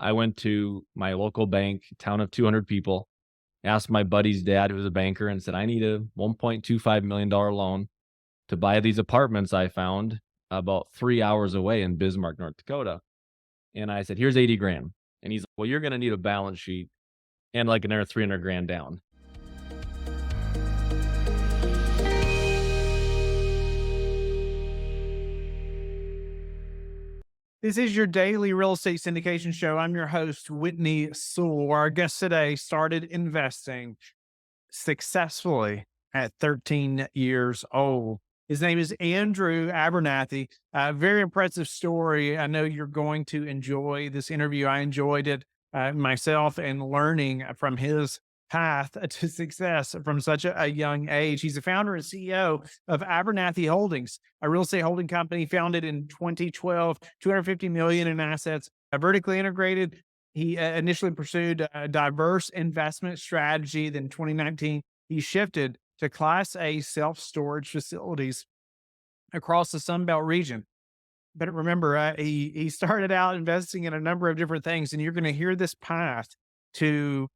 I went to my local bank, town of 200 people, asked my buddy's dad, who was a banker, and said, I need a $1.25 million loan to buy these apartments I found about 3 hours away in Bismarck, North Dakota. And I said, here's 80 grand. And he's like, well, you're going to need a balance sheet and like another 300 grand down. This is your daily real estate syndication show. I'm your host, Whitney Sewell. Our guest today started investing successfully at 13 years old. His name is Andrew Abernathey. Very impressive story. I know you're going to enjoy this interview. I enjoyed it myself, and learning from his path to success from such a young age. He's the founder and CEO of Abernathey Holdings, a real estate holding company founded in 2012, 250 million in assets, vertically integrated. He initially pursued a diverse investment strategy. Then 2019, he shifted to Class A self-storage facilities across the Sunbelt region. But remember, he started out investing in a number of different things, and you're going to hear this path to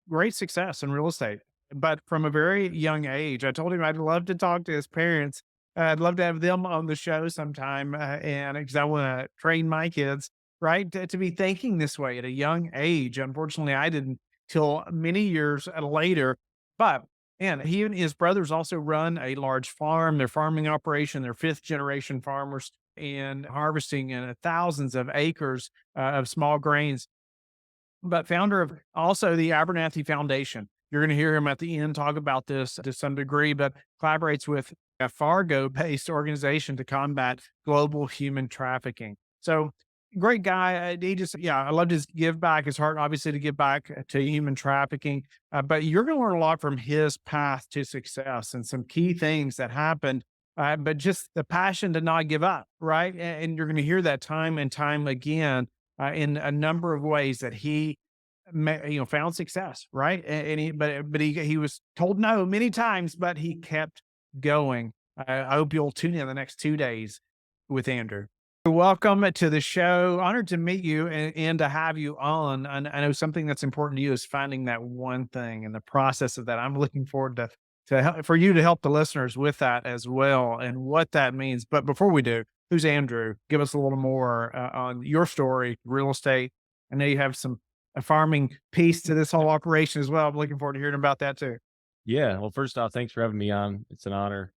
great success in real estate. But from a very young age, I told him I'd love to talk to his parents. I'd love to have them on the show sometime, and because I want to train my kids, right, to be thinking this way at a young age. Unfortunately, I didn't till many years later. But and he and his brothers also run a large farm. Their farming operation. They're fifth generation farmers and harvesting thousands of acres of small grains, but founder of also the Abernathy Foundation. You're going to hear him at the end talk about this to some degree, but collaborates with a Fargo-based organization to combat global human trafficking. So great guy. He just, yeah, I loved his give back, his heart, obviously, to give back to human trafficking. But you're going to learn a lot from his path to success and some key things that happened. But just the passion to not give up, right? And you're going to hear that time and time again in a number of ways that he found success, right? He was told no many times, but he kept going. I hope you'll tune in the next 2 days with Andrew. Welcome to the show. Honored to meet you and to have you on. And I know something that's important to you is finding that one thing, and the process of that. I'm looking forward to help, for you to help the listeners with that as well, and what that means. But before we do, who's Andrew? Give us a little more on your story, real estate. I know you have a farming piece to this whole operation as well. I'm looking forward to hearing about that too. Yeah. Well, first off, thanks for having me on. It's an honor.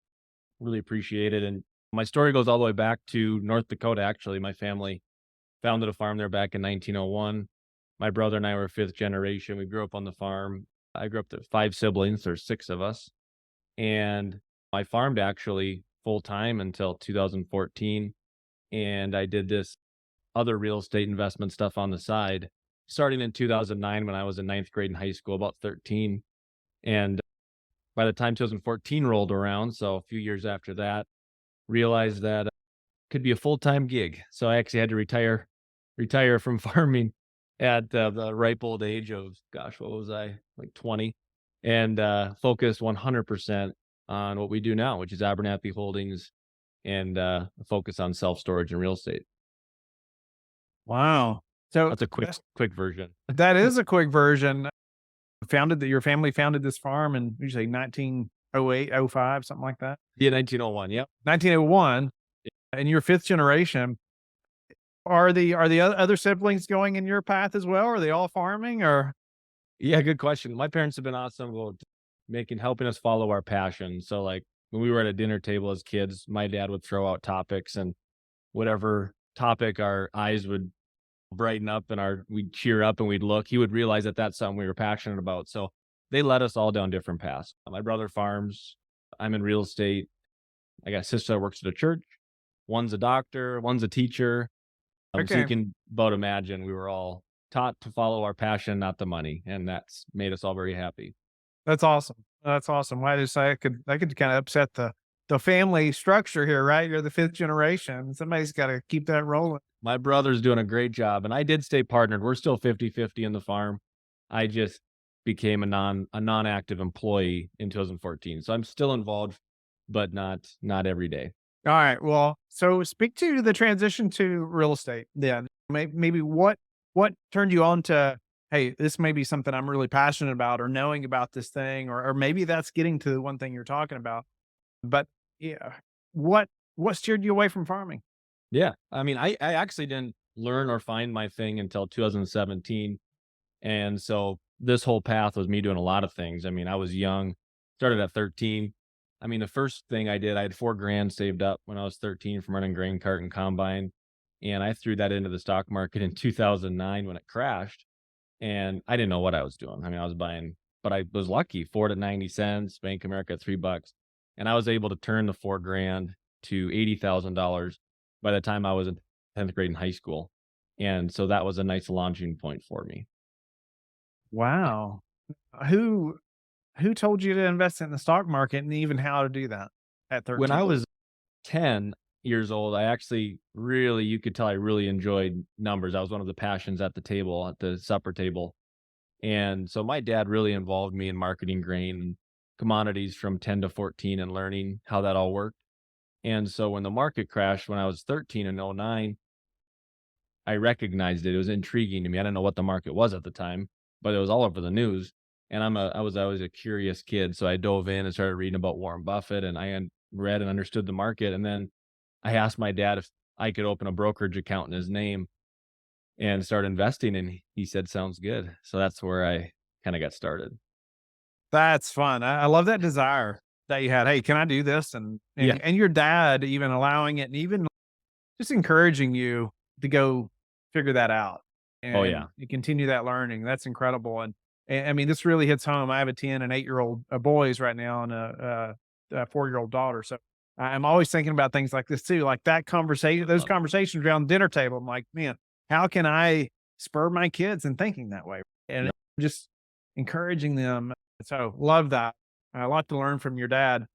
Really appreciate it. And my story goes all the way back to North Dakota. Actually, my family founded a farm there back in 1901. My brother and I were fifth generation. We grew up on the farm. I grew up to five siblings. There's six of us. And I farmed actually full time until 2014. And I did this other real estate investment stuff on the side, starting in 2009 when I was in ninth grade in high school, about 13. And by the time 2014 rolled around, so a few years after that, realized that could be a full-time gig. So I actually had to retire from farming at the ripe old age of, gosh, what was I, like 20, and focus 100% on what we do now, which is Abernathey Holdings, and focus on self-storage and real estate. Wow. So That's a quick version. that is a quick version. Your family founded this farm in usually 1908, 05, something like that. Yeah, 1901. Yep. 1901, and you're fifth generation. Are the other siblings going in your path as well? Are they all farming or? Yeah, good question. My parents have been awesome about helping us follow our passion. So like when we were at a dinner table as kids, my dad would throw out topics, and whatever topic our eyes would brighten up and we'd cheer up and we'd look, he would realize that that's something we were passionate about. So they led us all down different paths. My brother farms. I'm in real estate. I got a sister that works at a church. One's a doctor. One's a teacher. So you Okay, can about imagine we were all taught to follow our passion, not the money. And that's made us all very happy. that's awesome. That's awesome. Why did I say I could kind of upset the family structure here, right? You're the fifth generation. Somebody's got to keep that rolling. My brother's doing a great job, and I did stay partnered. We're still 50-50 in the farm. I just became a non-active employee in 2014. So I'm still involved, but not every day. All right. Well, so speak to the transition to real estate then. Maybe what What turned you on to, hey, this may be something I'm really passionate about, or knowing about this thing, or maybe that's getting to the one thing you're talking about. But yeah, what what steered you away from farming? Yeah. I mean, I actually didn't learn or find my thing until 2017. And so this whole path was me doing a lot of things. I mean, I was young, started at 13. I mean, the first thing I did, I had 4 grand saved up when I was 13 from running grain cart and combine. And I threw that into the stock market in 2009 when it crashed. And I didn't know what I was doing. I mean, I was buying, but I was lucky. Ford at 90 cents, Bank of America at $3. And I was able to turn the 4 grand to $80,000 by the time I was in 10th grade in high school. And so that was a nice launching point for me. Wow. Who who told you to invest in the stock market, and even how to do that at When I 13? was 10 years old, I actually really, you could tell I really enjoyed numbers. That was one of the passions at the table, at the supper table. And so my dad really involved me in marketing grain and commodities from 10 to 14 and learning how that all worked. And so when the market crashed when I was 13 in '09, I recognized it. It was intriguing to me. I didn't know what the market was at the time, but it was all over the news. And I was always a curious kid. So I dove in and started reading about Warren Buffett, and read and understood the market. And then I asked my dad if I could open a brokerage account in his name and start investing. And he said, sounds good. So that's where I kind of got started. That's fun. I love that desire that you had. Hey, can I do this? And Yeah. and your dad even allowing it, and even just encouraging you to go figure that out Oh, and yeah. continue that learning. That's incredible. And I mean, this really hits home. I have a 10 and 8-year old boys right now, and a 4-year-old daughter. So I'm always thinking about things like this too, like that conversation, those conversations around the dinner table. I'm like, man, how can I spur my kids in thinking that way? And Yep. just encouraging them. So love that. A lot to learn from your dad.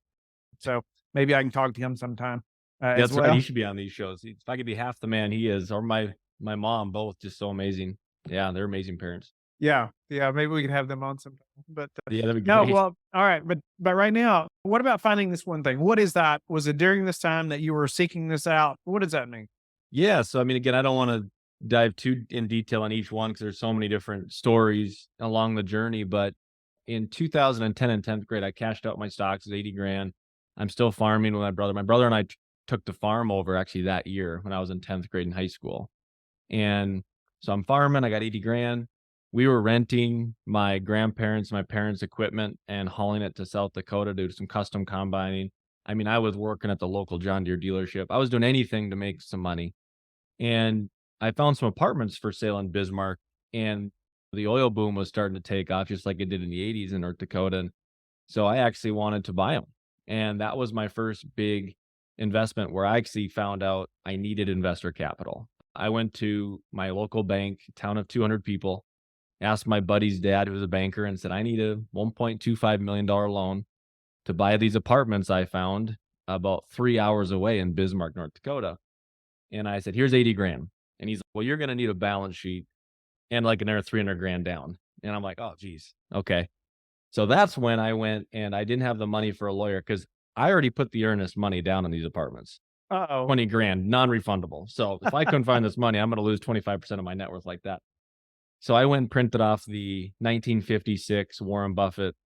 So maybe I can talk to him sometime as That's right. He well. should be on these shows. If I could be half the man he is, or my mom, both just so amazing. Yeah, they're amazing parents. Yeah, yeah, maybe we could have them on sometime, but, Yeah, that'd be no, great. well, alright, but right now, what about finding this one thing? What is that? Was it during this time that you were seeking this out? What does that mean? Yeah, so I mean, again, I don't want to dive too in detail on each one because there's so many different stories along the journey. But in 2010 and 10th grade, I cashed out my stocks at 80 grand. I'm still farming with my brother. My brother and I took the farm over actually that year when I was in 10th grade in high school. And so I'm farming, I got 80 grand. We were renting my grandparents, my parents' equipment and hauling it to South Dakota to do some custom combining. I mean, I was working at the local John Deere dealership. I was doing anything to make some money. And I found some apartments for sale in Bismarck, and the oil boom was starting to take off just like it did in the '80s in North Dakota. And so I actually wanted to buy them. And that was my first big investment where I actually found out I needed investor capital. I went to my local bank, town of 200 people, asked my buddy's dad, who was a banker, and said, I need a $1.25 million loan to buy these apartments I found about 3 hours away in Bismarck, North Dakota. And I said, here's 80 grand. And he's like, well, you're going to need a balance sheet and like another 300 grand down. And I'm like, oh, geez. Okay. So that's when I went and I didn't have the money for a lawyer because I already put the earnest money down on these apartments. Uh-oh. 20 grand, non-refundable. So if I couldn't find this money, I'm going to lose 25% of my net worth like that. So I went and printed off the 1956 Warren Buffett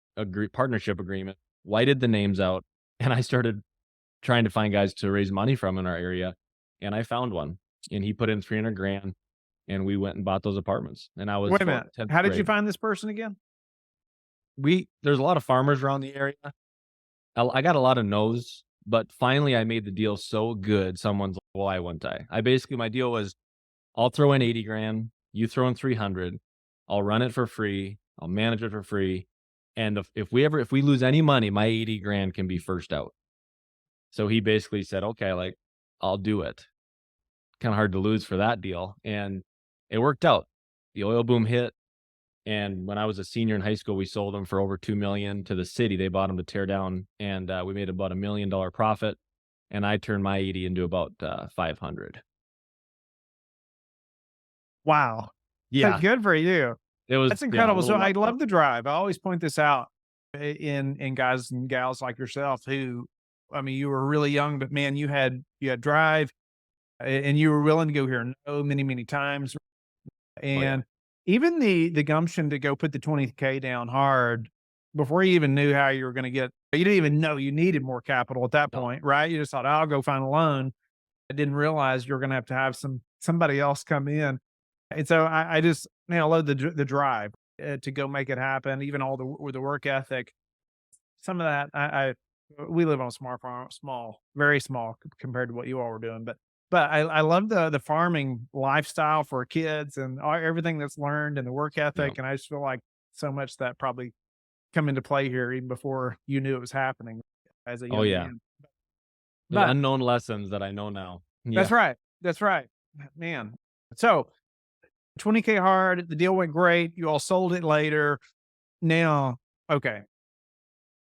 partnership agreement, whited the names out, and I started trying to find guys to raise money from in our area. And I found one, and he put in 300 grand, and we went and bought those apartments. And I was Wait a minute. 10th How did you grade. find this person again? There's a lot of farmers around the area. I got a lot of no's, but finally I made the deal so good. Someone's like, why wouldn't I? Basically, my deal was I'll throw in 80 grand, you throw in 300, I'll run it for free, I'll manage it for free. And if we lose any money, my 80 grand can be first out. So he basically said, okay, like I'll do it. Kind of hard to lose for that deal. And it worked out. The oil boom hit. And when I was a senior in high school, we sold them for over 2 million to the city. They bought them to tear down, and we made about $1 million profit. And I turned my 80 into about 500. Wow. Yeah, Good for you. it was, That's yeah, a incredible. little So I luck. love the drive. I always point this out in guys and gals like yourself who, I mean, you were really young, but man, you had drive, and you were willing to go here no many, many times. Oh yeah. And even the gumption to go put the 20K down hard before you even knew how you were going to get, you didn't even know you needed more capital at that No. point, right? You just thought, "Oh, I'll go find a loan." I didn't realize you were going to have somebody else come in. And so I just, man, I love the drive to go make it happen. Even all with the work ethic, some of that we live on a small farm, very small compared to what you all were doing, but I love the farming lifestyle for kids and everything that's learned and the work Yeah. ethic, and I just feel like so much that probably come into play here even before you knew it was happening as a Oh young yeah. man. The But unknown lessons that I know now. that's Yeah. right, that's right, man. So 20K hard, the deal went great. You all sold it later. Now, okay,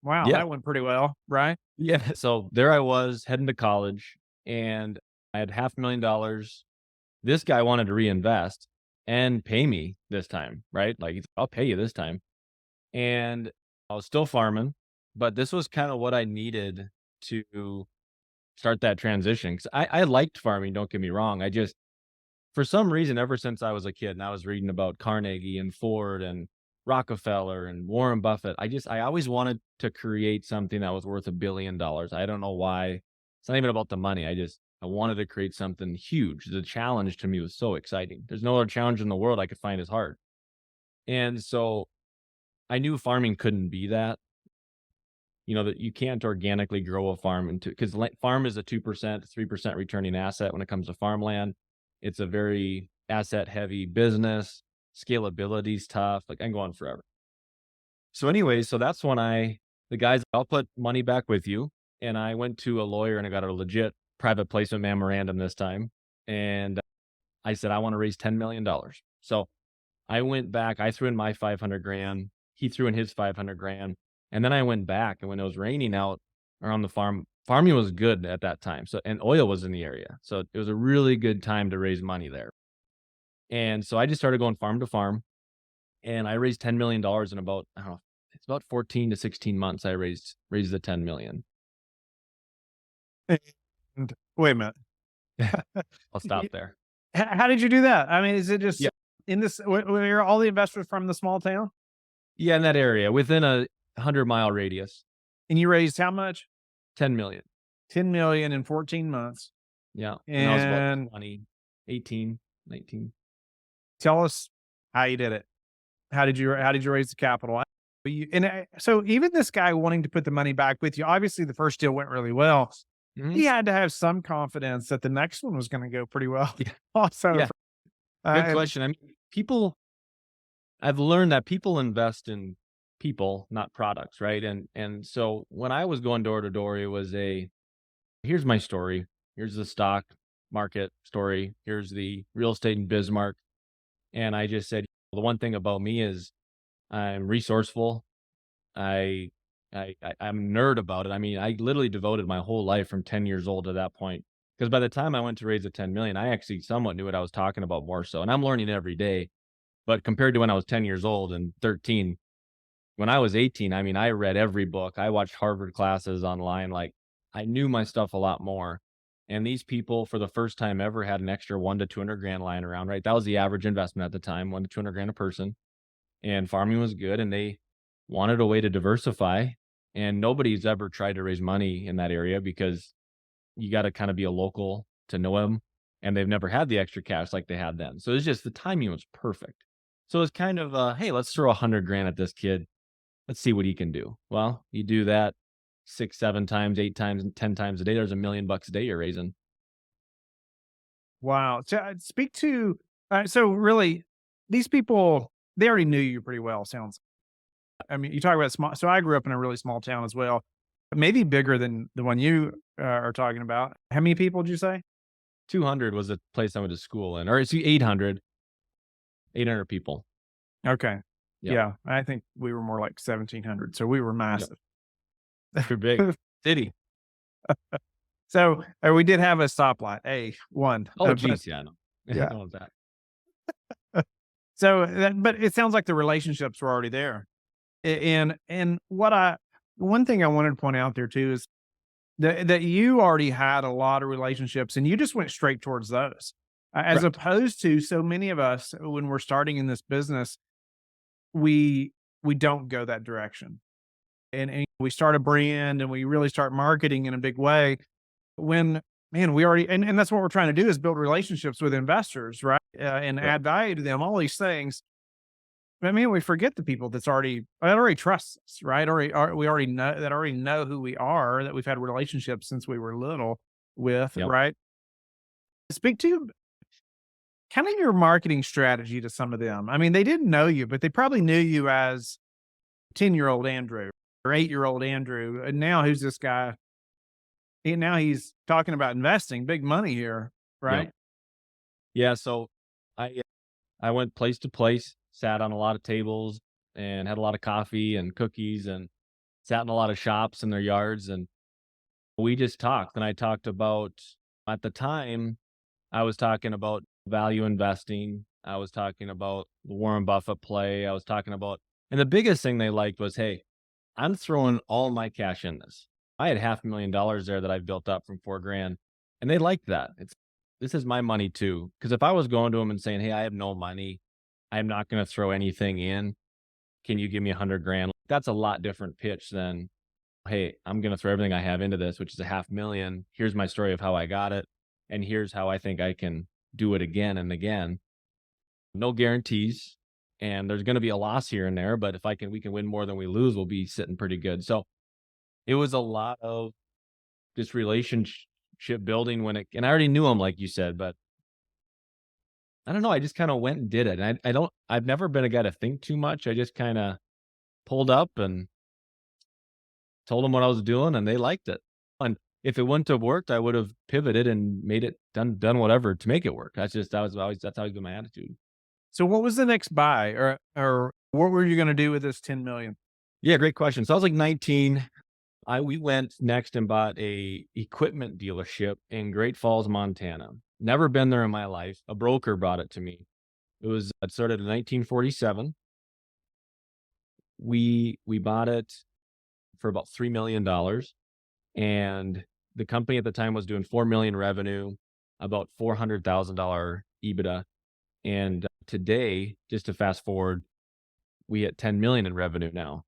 wow, Yeah. that went pretty well, right? Yeah. So there I was heading to college and I had $500,000. This guy wanted to reinvest and pay me this time, right? Like, I'll pay you this time. And I was still farming, but this was kind of what I needed to start that transition. Cause I liked farming. Don't get me wrong. I just, for some reason, ever since I was a kid and I was reading about Carnegie and Ford and Rockefeller and Warren Buffett, I always wanted to create something that was worth $1 billion. I don't know why. It's not even about the money. I wanted to create something huge. The challenge to me was so exciting. There's no other challenge in the world I could find as hard. And so I knew farming couldn't be that. That you can't organically grow a farm into, because farm is a 2%, 3% returning asset when it comes to farmland. It's a very asset heavy business. Scalability's tough. Like, I can go on forever. So anyways, so that's when the guys, I'll put money back with you. And I went to a lawyer and I got a legit private placement memorandum this time. And I said, I want to raise $10 million. So I went back, I threw in my 500 grand. He threw in his 500 grand. And then I went back, and when it was raining out around the farm, farming was good at that time. So, and oil was in the area. So it was a really good time to raise money there. And so I just started going farm to farm, and I raised $10 million in about, I don't know, it's about 14 to 16 months. I raised the 10 million. And wait a minute. I'll stop there. How did you do that? I mean, is it just Yeah. in this were all the investors from the small town? Yeah, in that area, within a 100-mile radius, And you raised how much? 10 million. 10 million in 14 months. Yeah. And I was about And 20, 18, 19. tell us how you did it. How did you raise the capital? So even this guy wanting to put the money back with you, obviously the first deal went really well. Mhm. He had to have some confidence that the next one was going to go pretty well. Yeah. Also, Yeah. Good and question. I mean, I've learned that people invest in people, not products, right? And so when I was going door to door, it was here's my story. Here's the stock market story. Here's the real estate in Bismarck. And I just said, the one thing about me is I'm resourceful. I I'm a nerd about it. I mean, I literally devoted my whole life from 10 years old to that point. Because by the time I went to raise the 10 million, I actually somewhat knew what I was talking about more so. And I'm learning every day. But compared to when I was 10 years old and 13, when I was 18, I mean, I read every book. I watched Harvard classes online. Like, I knew my stuff a lot more. And these people, for the first time ever, had an extra 1 to 200 grand lying around, right? That was the average investment at the time, 1 to 200 grand a person. And farming was good. And they wanted a way to diversify. And nobody's ever tried to raise money in that area because you got to kind of be a local to know them. And they've never had the extra cash like they had then. So it's just the timing was perfect. So it's kind of, hey, let's throw 100 grand at this kid. Let's see what he can do. Well, you do that 6, 7 times, 8 times, and 10 times a day. There's $1 million a day you're raising. wow. So speak to so really these people, they already knew you pretty well. Sounds. I mean, you talk about small. So I grew up in a really small town as well, maybe bigger than the one you are talking about. How many people did you say? 200 was the place I went to school in, or it's 800, 800 people. Okay. Yep. Yeah, I think we were more like 1,700, so we were Yep. massive. You're big. City. So, we did have a stoplight, A1, Oh, but geez. Yeah, I know. yeah. I know that. So but it sounds like the relationships were already there. And one thing I wanted to point out there too is that you already had a lot of relationships and you just went straight towards those. As Correct. opposed to so many of us when we're starting in this business, we we don't go that direction. And we start a brand and we really start marketing in a big way when, man, we already, and that's what we're trying to do is build relationships with investors, right? And Right. add value to them, all these things. I mean, we forget the people that already trust us, right? We already know that already know who we are, that we've had relationships since we were little with, Yep. right? Speak to kind of your marketing strategy to some of them. I mean, they didn't know you, but they probably knew you as 10-year-old Andrew or 8-year-old Andrew. And now who's this guy? And now he's talking about investing big money here, Yep. right? Yeah. So I I went place to place, sat on a lot of tables, and had a lot of coffee and cookies, and sat in a lot of shops in their yards, and we just talked. And I talked about, at the time, I was talking about value investing. I was talking about the Warren Buffett play. I was talking about, and the biggest thing they liked was, hey, I'm throwing all my cash in this. I had $500,000 there that I built up from 4 grand, and they liked that. This is my money too. Because if I was going to them and saying, hey, I have no money, I'm not going to throw anything in. Can you give me 100 grand? That's a lot different pitch than, hey, I'm going to throw everything I have into this, which is a 500,000. Here's my story of how I got it. And here's how I think I can do it again and again. No guarantees. And there's going to be a loss here and there, but if we can win more than we lose, we'll be sitting pretty good. So it was a lot of this relationship building and I already knew him, like you said, but I don't know. I just kind of went and did it. And I've never been a guy to think too much. I just kind of pulled up and told them what I was doing, and they liked it. And if it wouldn't have worked, I would have pivoted and made it done whatever to make it work. That's always been my attitude. So what was the next buy or what were you going to do with this 10 million? Yeah, great question. So I was like 19. I We went next and bought a equipment dealership in Great Falls, Montana. Never been there in my life. A broker brought it to me. It started in 1947. We bought it for about $3 million, and the company at the time was doing 4 million revenue, about $400,000 EBITDA. And today, just to fast forward, we hit 10 million in revenue now.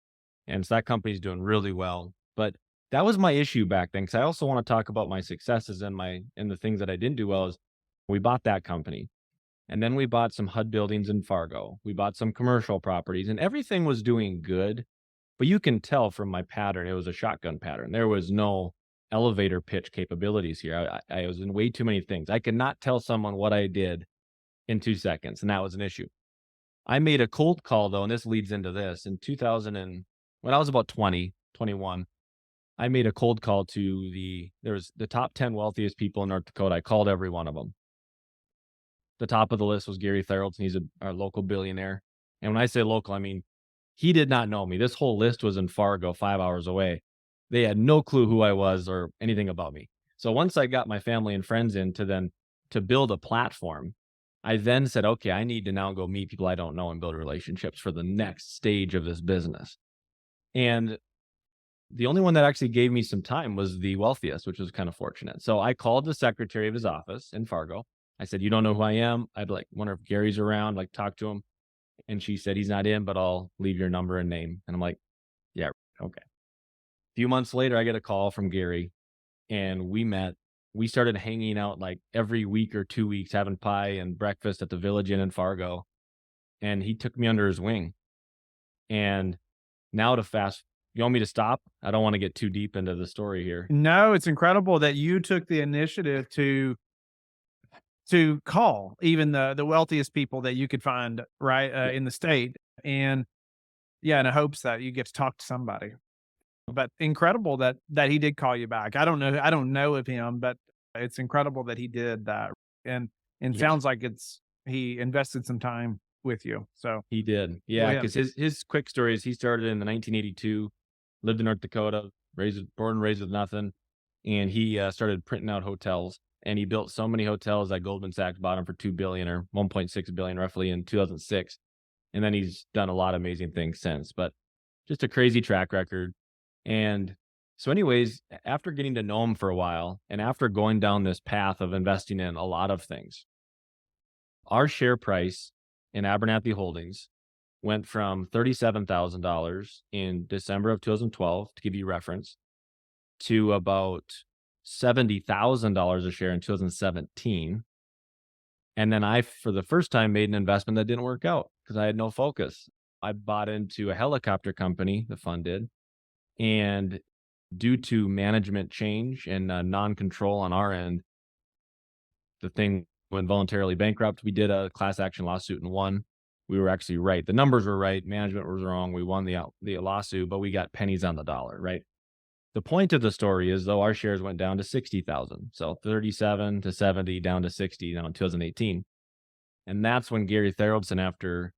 And so that company's doing really well. But that was my issue back then. Cause I also want to talk about my successes and the things that I didn't do well is we bought that company. And then we bought some HUD buildings in Fargo. We bought some commercial properties and everything was doing good. But you can tell from my pattern, it was a shotgun pattern. There was no elevator pitch capabilities here. I was in way too many things. I could not tell someone what I did in 2 seconds. And that was an issue. I made a cold call though, and this leads into this. In 2000 when I was about 20, 21, I made a cold call to there was the top 10 wealthiest people in North Dakota. I called every one of them. The top of the list was Gary Therrobson. He's our local billionaire. And when I say local, I mean, he did not know me. This whole list was in Fargo, 5 hours away. They had no clue who I was or anything about me. So once I got my family and friends in to build a platform, I then said, okay, I need to now go meet people I don't know and build relationships for the next stage of this business. And the only one that actually gave me some time was the wealthiest, which was kind of fortunate. So I called the secretary of his office in Fargo. I said, you don't know who I am? I'd like wonder if Gary's around, like talk to him. And she said, he's not in, but I'll leave your number and name. And I'm like, yeah, okay. A few months later, I get a call from Gary and we met. We started hanging out like every week or 2 weeks, having pie and breakfast at the Village Inn in Fargo. And he took me under his wing. And now you want me to stop? I don't want to get too deep into the story here. No, it's incredible that you took the initiative to call even the wealthiest people that you could find, right, Yeah, in the state, and yeah, in the hopes that you get to talk to somebody. But incredible that he did call you back. I don't know of him, but it's incredible that he did that, and yeah, sounds like he invested some time with you. So he did. go Yeah, ahead. because his quick story is he started in the 1982, lived in North Dakota, born and raised with nothing, and he started printing out hotels. And he built so many hotels that Goldman Sachs bought him for 2 billion or 1.6 billion roughly in 2006. And then he's done a lot of amazing things since. But just a crazy track record. And so, anyways, after getting to know him for a while, and after going down this path of investing in a lot of things, our share price in Abernathy Holdings went from $37,000 in December of 2012, to give you reference, to about $70,000 a share in 2017. And then I, for the first time, made an investment that didn't work out because I had no focus. I bought into a helicopter company, the fund did, and due to management change and non-control on our end, the thing went voluntarily bankrupt. We did a class action lawsuit and won. We were actually right. The numbers were right. Management was wrong. We won the lawsuit, but we got pennies on the dollar, right? The point of the story is, though, our shares went down to 60,000. So 37 to 70 down to 60 now in 2018. And that's when Gary Therrobson, after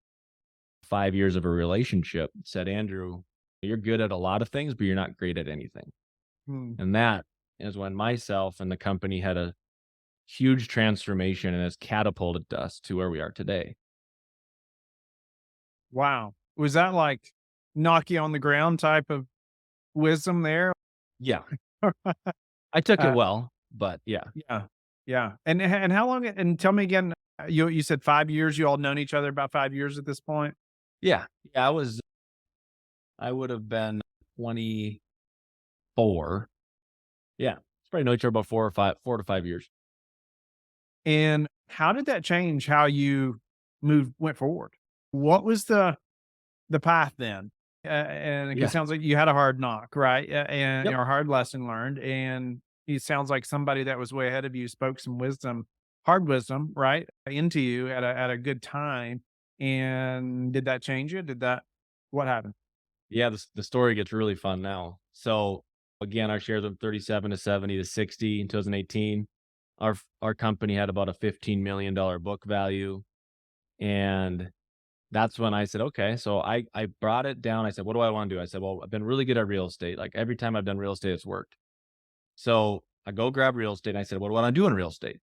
5 years of a relationship, said, Andrew, you're good at a lot of things, but you're not great at anything. Hmm. And that is when myself and the company had a huge transformation and has catapulted us to where we are today. Wow. Was that like knock you on the ground type of wisdom there? Yeah, I took it Uh, well, but yeah. yeah. Yeah. And how long, and tell me again, you said 5 years, you all known each other about 5 years at this point? Yeah. Yeah. I would have been 24. Yeah. It's probably know each other about 4 to 5 years. And how did that change how you went forward? What was the path then? And it Yeah. sounds like you had a hard knock, right? And Yep. a hard lesson learned. And it sounds like somebody that was way ahead of you spoke some wisdom, hard wisdom, right, into you at a good time. And did that change you? What happened? Yeah. The story gets really fun now. So again, our shares went 37 to 70 to 60 in 2018. Our company had about a $15 million book value. And that's when I said, okay. So I brought it down. I said, what do I want to do? I said, well, I've been really good at real estate. Like every time I've done real estate, it's worked. So I go grab real estate and I said, what do I want to do in real estate?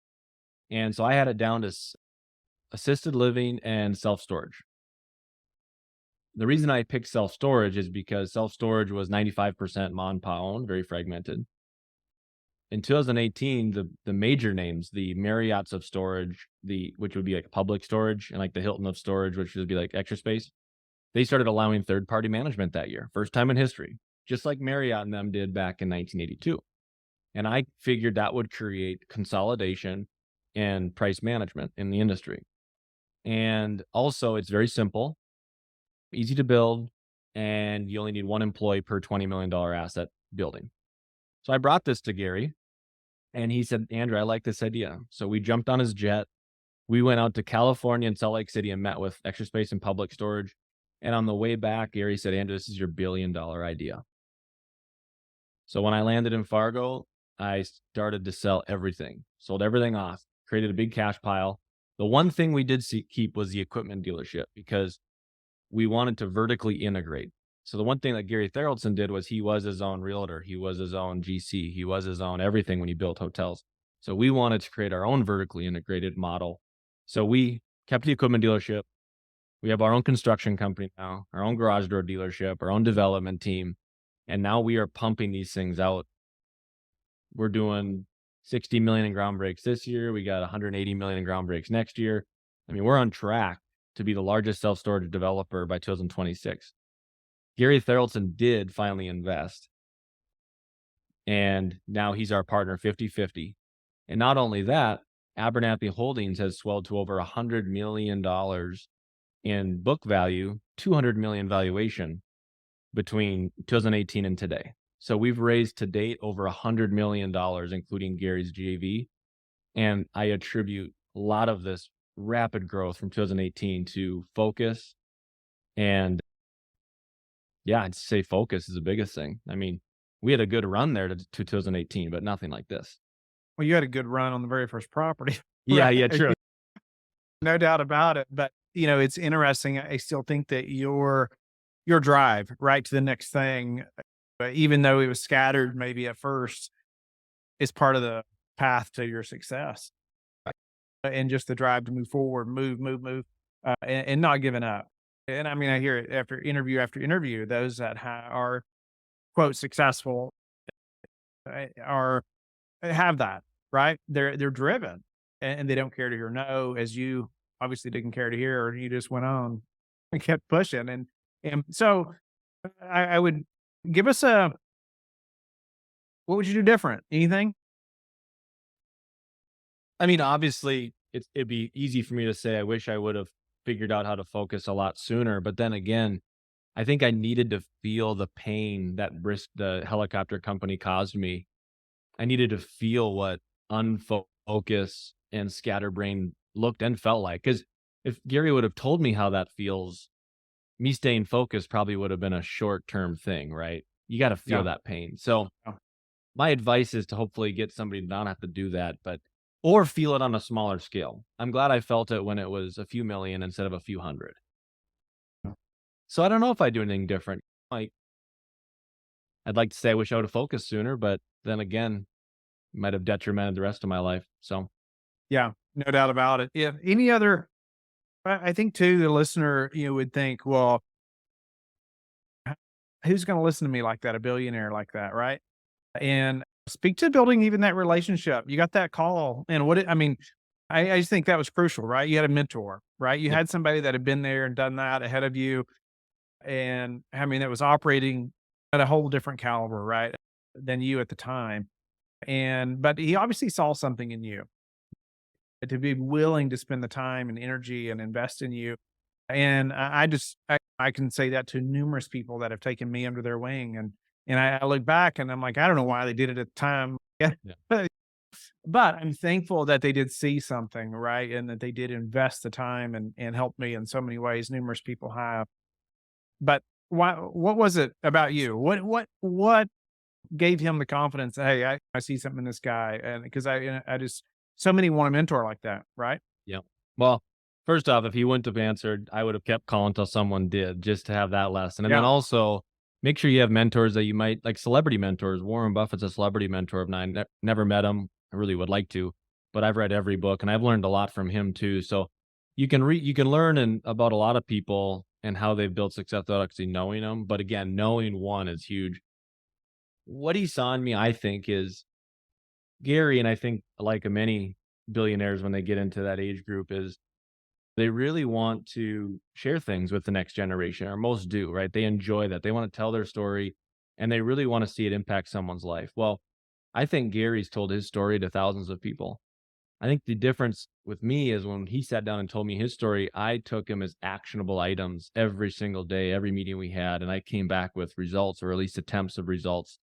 And so I had it down to assisted living and self storage. The reason I picked self storage is because self storage was 95% mom and pop owned, very fragmented. In 2018, the major names, the Marriott's of storage, which would be like public storage, and like the Hilton of storage, which would be like extra space, they started allowing third party management that year, first time in history, just like Marriott and them did back in 1982. And I figured that would create consolidation and price management in the industry. And also, it's very simple, easy to build, and you only need one employee per $20 million asset building. So I brought this to Gary and he said, Andrew, I like this idea. So we jumped on his jet. We went out to California and Salt Lake City and met with Extra Space and Public Storage. And on the way back, Gary said, Andrew, this is your $1 billion idea. So when I landed in Fargo, I started to sell everything, sold everything off, created a big cash pile. The one thing we did keep was the equipment dealership because we wanted to vertically integrate. So the one thing that Gary Therrobson did was he was his own realtor. He was his own GC. He was his own everything when he built hotels. So we wanted to create our own vertically integrated model. So we kept the equipment dealership. We have our own construction company now, our own garage door dealership, our own development team. And now we are pumping these things out. We're doing 60 million in ground breaks this year. We got 180 million in ground breaks next year. I mean, we're on track to be the largest self-storage developer by 2026. Gary Therrobson did finally invest, and now he's our partner 50-50. And not only that, Abernathy Holdings has swelled to over $100 million in book value, 200 million valuation between 2018 and today. So we've raised to date over $100 million, including Gary's JV. And I attribute a lot of this rapid growth from 2018 to focus. And yeah, I'd say focus is the biggest thing. I mean, we had a good run there to 2018, but nothing like this. Well, you had a good run on the very first property, Yeah, right? yeah, true. No doubt about it. But it's interesting. I still think that your drive right to the next thing, even though it was scattered maybe at first, is part of the path to your success. And just the drive to move forward, move, and not giving up. And I mean, I hear it after interview. Those that are quote successful are have that right. They're driven, and they don't care to hear no, as you obviously didn't care to hear, and you just went on and kept pushing. And so I would give us a what would you do different? Anything? I mean, obviously, it'd be easy for me to say, I wish I would have figured out how to focus a lot sooner. But then again, I think I needed to feel the pain that the helicopter company caused me. I needed to feel what unfocus and scatterbrain looked and felt like. Because if Gary would have told me how that feels, me staying focused probably would have been a short term thing, right? You got to feel Yeah. that pain. So Yeah. my advice is to hopefully get somebody to not have to do that, but or feel it on a smaller scale. I'm glad I felt it when it was a few million instead of a few hundred. So I don't know if I do anything different. Like I'd like to say I wish I would have focused sooner, but then again, might have detrimented the rest of my life. So Yeah, no doubt about it. Yeah. Any other I think too, the listener, would think, well, who's going to listen to me like that? A billionaire like that, right? And speak to building even that relationship. You got that call, and I mean, I just think that was crucial, right? You had a mentor, right? You yeah, had somebody that had been there and done that ahead of you, and I mean, that was operating at a whole different caliber, right, than you at the time. But he obviously saw something in you to be willing to spend the time and energy and invest in you. And I can say that to numerous people that have taken me under their wing. And I look back and I'm like, I don't know why they did it at the time. Yeah. yeah, But I'm thankful that they did see something, right? And that they did invest the time and help me in so many ways. Numerous people have. But what was it about you? What gave him the confidence? Hey, I see something in this guy. And because I just so many want a mentor like that, right? yeah. Well, first off, if he wouldn't have answered, I would have kept calling until someone did, just to have that lesson. And then Yeah. also make sure you have mentors that you might like celebrity mentors. Warren Buffett's a celebrity mentor of mine. Never met him. I really would like to, but I've read every book and I've learned a lot from him too. So you can learn about a lot of people and how they've built success without actually knowing them. But again, knowing one is huge. What he saw in me, I think, is Gary, and I think like many billionaires when they get into that age group, is they really want to share things with the next generation, or most do, right? They enjoy that. They want to tell their story and they really want to see it impact someone's life. Well, I think Gary's told his story to thousands of people. I think the difference with me is when he sat down and told me his story, I took him as actionable items every single day, every meeting we had, and I came back with results or at least attempts of results.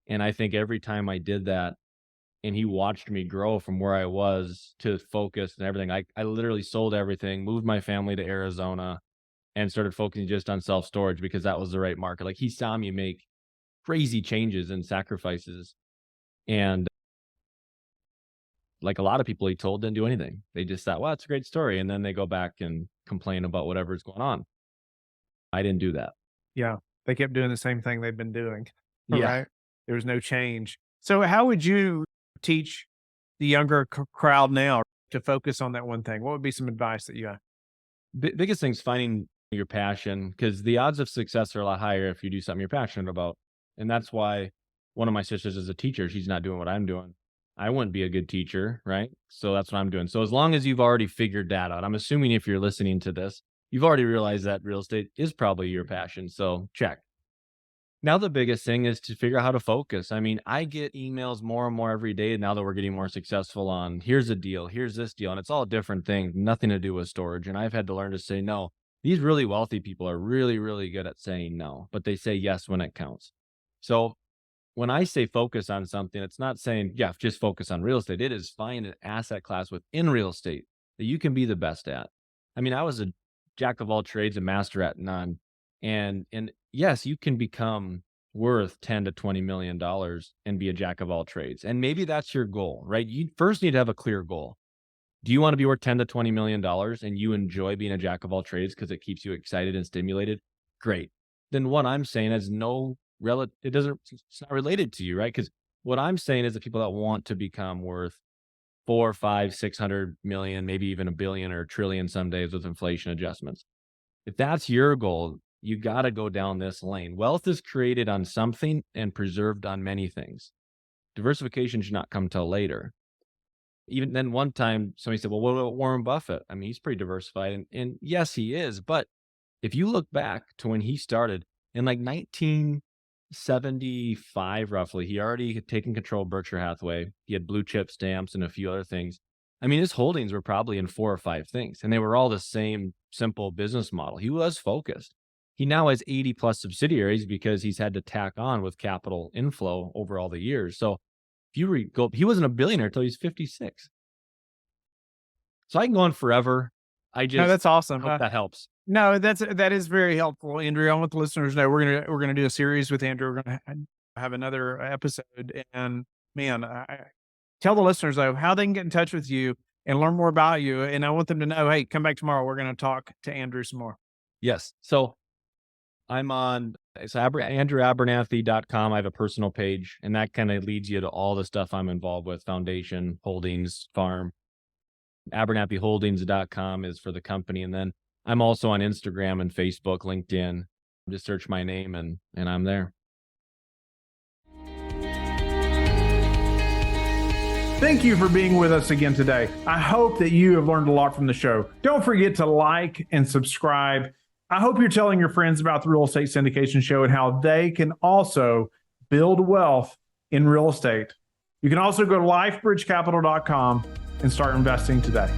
And I think every time I did that, and he watched me grow from where I was to focus and everything. I literally sold everything, moved my family to Arizona, and started focusing just on self storage because that was the right market. Like he saw me make crazy changes and sacrifices. And like a lot of people he told didn't do anything. They just thought, well, it's a great story. And then they go back and complain about whatever's going on. I didn't do that. Yeah, they kept doing the same thing they've been doing, Yeah. right? There was no change. So how would you teach the younger crowd now to focus on that one thing? What would be some advice that you have? Biggest thing's finding your passion because the odds of success are a lot higher if you do something you're passionate about. And that's why one of my sisters is a teacher. She's not doing what I'm doing. I wouldn't be a good teacher, right? So that's what I'm doing. So as long as you've already figured that out, I'm assuming if you're listening to this, you've already realized that real estate is probably your passion. So check. Now the biggest thing is to figure out how to focus. I mean, I get emails more and more every day now that we're getting more successful on here's a deal, here's this deal, and it's all different things, nothing to do with storage. And I've had to learn to say no. These really wealthy people are really, really good at saying no, but they say yes when it counts. So when I say focus on something, it's not saying, yeah, just focus on real estate. It is find an asset class within real estate that you can be the best at. I mean, I was a jack of all trades, a master at none. And yes, you can become worth 10 to 20 million dollars and be a jack of all trades. And maybe that's your goal, right? You first need to have a clear goal. Do you want to be worth 10 to 20 million dollars and you enjoy being a jack of all trades because it keeps you excited and stimulated? Great. Then what I'm saying is it's not related to you, right? Because what I'm saying is the people that want to become worth four, five, 600 million, maybe even a billion or a trillion some days with inflation adjustments. If that's your goal, you got to go down this lane. Wealth is created on something and preserved on many things. Diversification should not come till later. Even then one time somebody said, well, what about Warren Buffett? I mean, he's pretty diversified. And yes, he is. But if you look back to when he started in like 1975, roughly, he already had taken control of Berkshire Hathaway. He had blue chip stamps and a few other things. I mean, his holdings were probably in 4 or 5 things, and they were all the same simple business model. He was focused. He now has 80 plus subsidiaries because he's had to tack on with capital inflow over all the years. So if you go, he wasn't a billionaire until he's 56. So I can go on forever. I No, just that's awesome. hope that helps. No, that is very helpful, Andrew. I want the listeners to know we're gonna do a series with Andrew. We're gonna have another episode, and man, tell the listeners though how they can get in touch with you and learn more about you. And I want them to know, hey, come back tomorrow. We're gonna talk to Andrew some more. Yes. So I'm on andrewabernathy.com. I have a personal page, and that kind of leads you to all the stuff I'm involved with: foundation, holdings, farm. Abernathyholdings.com is for the company. And then I'm also on Instagram and Facebook, LinkedIn. Just search my name and I'm there. Thank you for being with us again today. I hope that you have learned a lot from the show. Don't forget to like and subscribe. I hope you're telling your friends about the Real Estate Syndication Show and how they can also build wealth in real estate. You can also go to lifebridgecapital.com and start investing today.